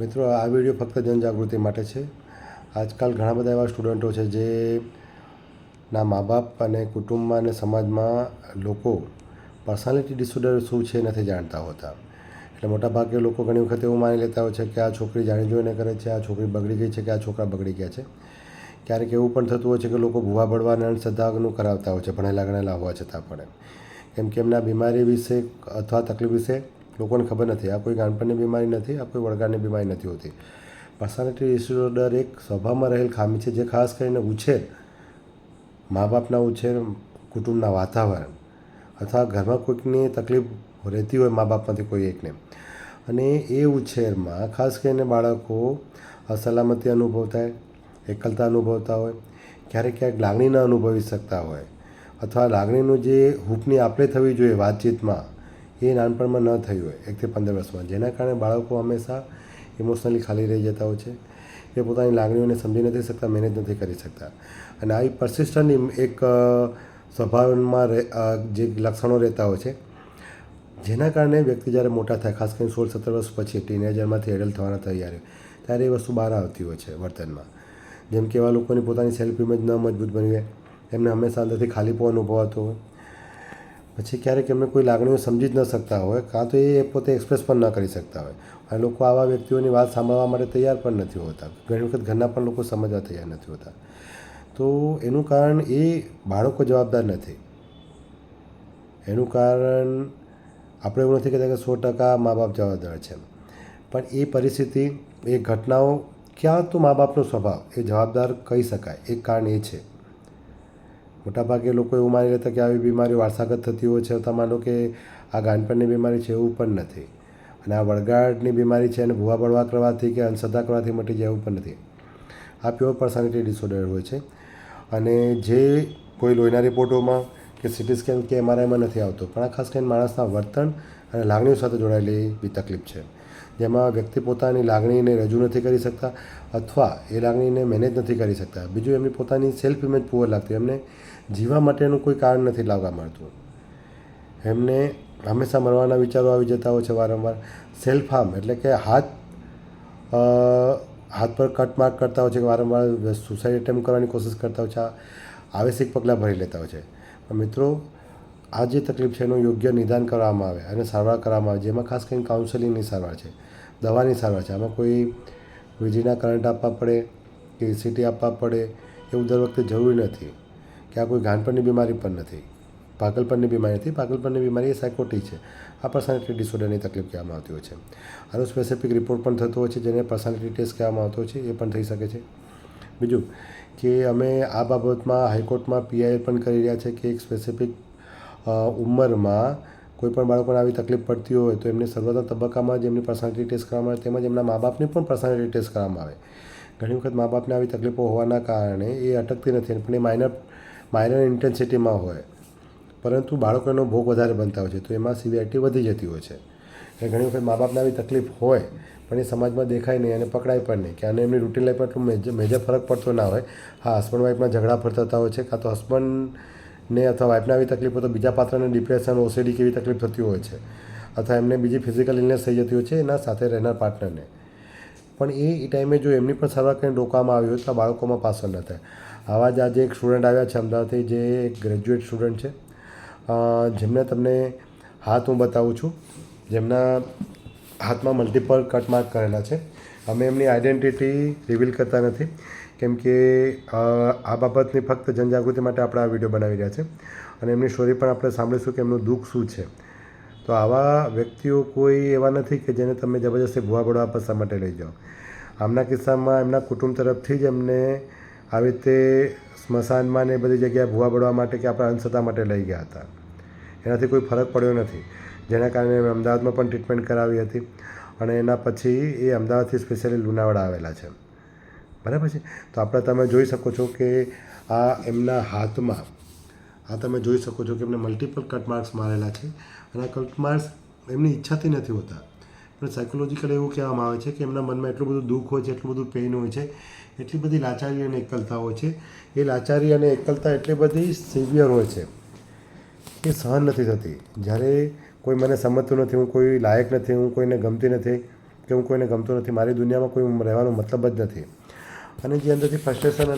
મિત્રો, આ વિડીયો ફક્ત જનજાગૃતિ માટે છે. આજકાલ ઘણા બધા એવા સ્ટુડન્ટો છે જે ના મા બાપ અને કુટુંબમાં અને સમાજમાં લોકો પર્સનાલિટી ડિસઓર્ડર શું છે નથી જાણતા હોતા. એટલે મોટાભાગે લોકો ઘણી વખત એવું માની લેતા હોય છે કે આ છોકરી જાણી જોઈને કરે છે, આ છોકરી બગડી ગઈ છે કે આ છોકરા બગડી ગયા છે. ક્યારેક એવું પણ થતું હોય છે કે લોકો ભૂવા બળવા અને અંધશ્રદ્ધાનું કરાવતા હોય છે ભણેલા ગણેલા હોવા છતાં પણ, કેમ કે એમના બીમારી વિશે અથવા તકલીફ વિશે લોકોને ખબર નથી. આ કોઈ ગાંડપણની બીમારી નથી, આ કોઈ વળગાડની બીમારી નથી હોતી. પર્સનાલિટી ડિસઓર્ડર એક સ્વભાવમાં રહેલ ખામી છે જે ખાસ કરીને ઉછેર, મા બાપના ઉછેર, કુટુંબના વાતાવરણ અથવા ઘરમાં કોઈકની તકલીફ રહેતી હોય મા બાપમાંથી કોઈ એકને, અને એ ઉછેરમાં ખાસ કરીને બાળકો અસલામતી અનુભવતા હોય, એકલતા અનુભવતા હોય, ક્યારેક ક્યારેક લાગણી ન અનુભવી શકતા હોય, અથવા લાગણીનું જે હૂંફની આપલે થવી જોઈએ વાતચીતમાં એ નાનપણમાં ન થઈ હોય 1 થી 15 વર્ષમાં, જેના કારણે બાળકો હંમેશા ઇમોશનલી ખાલી રહી જતા હોય છે. એ પોતાની લાગણીઓને સમજી નથી શકતા, મેનેજ નથી કરી શકતા, અને આવી પરસિસ્ટન્ટ એક સ્વભાવમાં જે લક્ષણો રહેતા હોય છે, જેના કારણે વ્યક્તિ જ્યારે મોટા થાય, ખાસ કરીને 16-17 વર્ષ પછી ટીનેજરમાંથી એડલ્ટ થવાના તૈયારી, ત્યારે એ વસ્તુ બહાર આવતી હોય છે વર્તનમાં. જેમ કે એવા લોકોની પોતાની સેલ્ફ ઇમેજ ન મજબૂત બની હોય, એમને હંમેશા અંદરથી ખાલીપો અનુભવાતો હોય, પછી ક્યારેક એમને કોઈ લાગણીઓ સમજી જ ન શકતા હોય, કાં તો એ પોતે એક્સપ્રેસ પણ ન કરી શકતા હોય. અને લોકો આવા વ્યક્તિઓની વાત સાંભળવા માટે તૈયાર પણ નથી હોતા. ઘણી વખત ઘરના પણ લોકો સમજવા તૈયાર નથી હોતા. તો એનું કારણ એ બાળકો જવાબદાર નથી. એનું કારણ આપણે એવું નથી કહેતા કે 100% મા બાપ જવાબદાર છે, પણ એ પરિસ્થિતિ, એ ઘટનાઓ, ક્યાં તો મા બાપનો સ્વભાવ એ જવાબદાર કહી શકાય. એક કારણ એ છે. મોટાભાગે લોકો એવું માની લેતા કે આવી બીમારીઓ વારસાગત થતી હોય છે, અથવા માનો કે આ ગાંડપણની બીમારી છે, એવું પણ નથી. અને આ વળગાડની બીમારી છે અને ભૂવા બળવા કરવાથી કે અંધશ્રદ્ધા કરવાથી મટી જાય એવું પણ નથી. આ પ્યોર પર્સનાલિટી ડિસઓર્ડર હોય છે, અને જે કોઈ લોહીના રિપોર્ટોમાં કે સીટી સ્કેન કે MRIમાં નથી આવતો, પણ આ ખાસ કરીને માણસના વર્તન અને લાગણીઓ સાથે જોડાયેલી બી તકલીફ છે, જેમાં વ્યક્તિ પોતાની લાગણીને રજૂ નથી કરી શકતા, અથવા એ લાગણીને મેનેજ નથી કરી શકતા. બીજું, એમની પોતાની સેલ્ફ ઇમેજ પુઅર લાગતી, એમને જીવવા માટેનું કોઈ કારણ નથી લાગવા મળતું. એમને હંમેશા મરવાના વિચારો આવી જતા હોય છે વારંવાર. સેલ્ફ હાર્મ એટલે કે હાથ પર કટ માર્ક કરતા હોય છે, કે વારંવાર સુસાઇડ એટેમ્પ કરવાની કોશિશ કરતા હોય છે, આવેશિક પગલાં ભરી લેતા હોય છે. પણ મિત્રો, આ જે તકલીફ છે એનું યોગ્ય નિદાન કરવામાં આવે અને સારવાર કરવામાં આવે, જેમાં ખાસ કરીને કાઉન્સેલિંગની સારવાર છે, દવાની સારવાર છે. આમાં કોઈ વીજળીના કરંટ આપવા પડે કે ECT આપવા પડે એવું દર વખતે જરૂરી નથી. કે આ કોઈ ગાંડપણની બીમારી પણ નથી, પાગલપણની બીમારી નથી. પાગલપણની બીમારી એ સાયકોટિક છે. આ પર્સનાલિટી ડિસઓર્ડરની તકલીફ કહેવામાં આવતી હોય છે. આનો સ્પેસિફિક રિપોર્ટ પણ થતો હોય છે, જેને પર્સનાલિટી ટેસ્ટ કહેવામાં આવતો હોય છે. એ પણ થઈ શકે છે. બીજું કે અમે આ બાબતમાં હાઈકોર્ટમાં PIL પણ કરી રહ્યા છે કે એક સ્પેસિફિક ઉંમરમાં કોઈ પણ બાળકોને આવી તકલીફ પડતી હોય તો એમને શરૂઆતના તબક્કામાં જ એમની પર્સનાલિટી ટેસ્ટ કરવામાં આવે, તેમજ એમના મા બાપની પણ પર્સનાલિટી ટેસ્ટ કરવામાં આવે. ઘણી વખત મા બાપને આવી તકલીફો હોવાના કારણે એ અટકતી નથી, પણ એ માઇનર ઇન્ટેન્સિટીમાં હોય, પરંતુ બાળકો એનો ભોગ વધારે બનતા હોય છે, તો એમાં સિવિયરિટી વધી જતી હોય છે. એટલે ઘણી વખત મા બાપને આવી તકલીફ હોય, પણ એ સમાજમાં દેખાય નહીં અને પકડાય પણ નહીં, કે આને એમની રૂટીન લાઈફમાં એટલું મેજર ફરક પડતો ના હોય. હા, હસબન્ડ વાઈફમાં ઝઘડા પર થતા હોય છે, કાં તો હસબન્ડને અથવા વાઈફને આવી તકલીફ હોય તો બીજા પાત્રને ડિપ્રેશન, OCD કેવી તકલીફ થતી હોય છે, અથવા એમને બીજી ફિઝિકલ ઇલનેસ થઈ જતી હોય છે એના સાથે રહેનાર પાર્ટનરને. પણ એ ટાઈમે જો એમની પણ સારવાર કરીને રોકવામાં આવી હોય તો આ બાળકોમાં પાછળ ન થાય. આવા જ આજે એક સ્ટુડન્ટ આવ્યા છે અમદાવાદથી, જે એક ગ્રેજ્યુએટ સ્ટુડન્ટ છે, જેમને તમને હાથ હું બતાવું છું, જેમના હાથમાં મલ્ટિપલ કટ માર્ક કરેલા છે. અમે એમની આઈડેન્ટિટી રિવીલ કરતા નથી, કેમ કે આ બાબતની ફક્ત જનજાગૃતિ માટે આપણે આ વિડીયો બનાવી રહ્યા છે, અને એમની સ્ટોરી પણ આપણે સાંભળીશું કે એમનું દુઃખ શું છે. તો આવા વ્યક્તિઓ કોઈ એવા નથી કે જેને તમે જબરજસ્તી ભૂવા બળવા પસા માટે લઈ જાઓ. આમના કિસ્સામાં એમના કુટુંબ તરફથી જ એમને આવી રીતે સ્મશાનમાં ને બધી જગ્યાએ ભૂવા બળવા માટે કે આપણા અંધશ્રદ્ધા માટે લઈ ગયા હતા. એનાથી કોઈ ફરક પડ્યો નથી, જેના કારણે અમે અમદાવાદમાં પણ ટ્રીટમેન્ટ કરાવી હતી, અને એના પછી એ અમદાવાદથી સ્પેશિયલી લુણાવાડા આવેલા છે. બરાબર છે. તો આપણે તમે જોઈ શકો છો કે આ એમના હાથમાં, આ તમે જોઈ શકો છો કે એમને મલ્ટિપલ કટ માર્ક્સ મારેલા છે, અને આ કટ માર્ક્સ એમની ઈચ્છાથી નથી હોતા, પણ સાયકોલોજીકલ એવું કહેવામાં આવે છે કે એમના મનમાં એટલું બધું દુઃખ હોય છે, એટલું બધું પેઇન હોય છે, એટલી બધી લાચારી અને એકલતા હોય છે. એ લાચારી અને એકલતા એટલી બધી સિવિયર હોય છે કે સહન નથી થતી. જ્યારે કોઈ મને સમજતું નથી, હું કોઈ લાયક નથી, હું કોઈને ગમતી નથી, કે હું કોઈને ગમતો નથી, મારી દુનિયામાં કોઈ રહેવાનો મતલબ જ નથી. અને જે અંદરથી ફ્રસ્ટ્રેશન અને